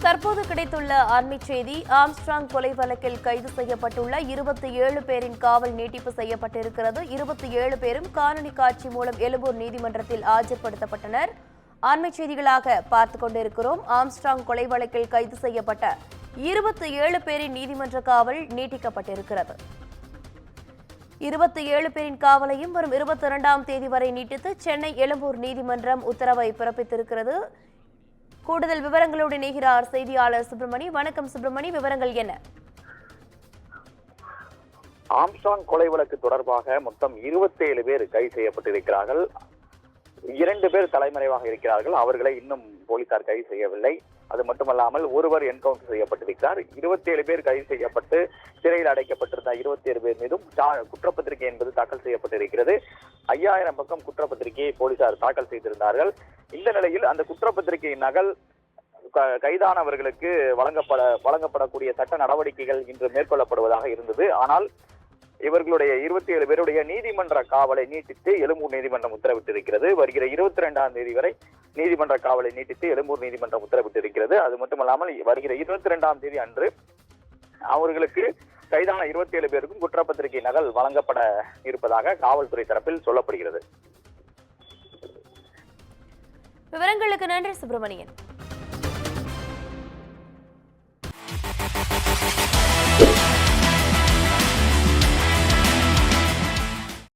தற்போது கிடைத்துள்ள அண்மைச் செய்தி. ஆம்ஸ்ட்ராங் கொலை வழக்கில் கைது செய்யப்பட்டுள்ள 27 பேரின் காவல் நீட்டிப்பு செய்யப்பட்டிருக்கிறது. 27 பேரும் காணொலி காட்சி மூலம் எழும்பூர் நீதிமன்றத்தில் ஆஜர்படுத்தப்பட்டனர். அண்மைச் செய்திகளாக பார்த்துக் கொண்டிருக்கிறோம். ஆம்ஸ்ட்ராங் கொலை வழக்கில் கைது செய்யப்பட்ட 27 பேரின் நீதிமன்ற காவல் நீட்டிக்கப்பட்டிருக்கிறது. 27 பேரின் காவலையும் வரும் 22ஆம் தேதி வரை நீட்டித்து சென்னை எழும்பூர் நீதிமன்றம் உத்தரவை பிறப்பித்திருக்கிறது. கூடுதல் விவரங்களோடு இணைகிறார் செய்தியாளர் சுப்பிரமணி. வணக்கம் சுப்பிரமணி, விவரங்கள் என்ன? ஆம்ஸ்ட்ராங் கொலை வழக்கு தொடர்பாக மொத்தம் 27 பேர் கைது செய்யப்பட்டிருக்கிறார்கள். 2 பேர் தலைமறைவாக இருக்கிறார்கள். அவர்களை இன்னும் போலீசார் கைது செய்யவில்லை. அது மட்டுமல்லாமல் ஒருவர் என்கவுண்டர் செய்யப்பட்டிருக்கிறார். 27 பேர் கைது செய்யப்பட்டு சிறையில் அடைக்கப்பட்டிருந்த 27 பேர் மீதும் குற்றப்பத்திரிகை என்பது தாக்கல் செய்யப்பட்டிருக்கிறது. 5000 பக்கம் குற்றப்பத்திரிகையை போலீசார் தாக்கல் செய்திருந்தார்கள். இந்த நிலையில் அந்த குற்றப்பத்திரிகை நகல் கைதானவர்களுக்கு வழங்கப்படக்கூடிய சட்ட நடவடிக்கைகள் இன்று மேற்கொள்ளப்படுவதாக இருந்தது. ஆனால் இவர்களுடைய 27 பேருடைய நீதிமன்ற காவலை நீட்டித்து எழும்பூர் நீதிமன்றம் உத்தரவிட்டிருக்கிறது. வருகிற 22ஆம் தேதி வரை நீதிமன்ற காவலை நீட்டித்து எழும்பூர் நீதிமன்றம் உத்தரவிட்டிருக்கிறது. அது மட்டுமல்லாமல் வருகிற 22ஆம் தேதி அன்று அவர்களுக்கு கைதான 27 பேருக்கும் குற்றப்பத்திரிகை நகல் வழங்கப்பட இருப்பதாக காவல்துறை தரப்பில் சொல்லப்படுகிறது. விவரங்களுக்கு நன்றி சுப்பிரமணியன்.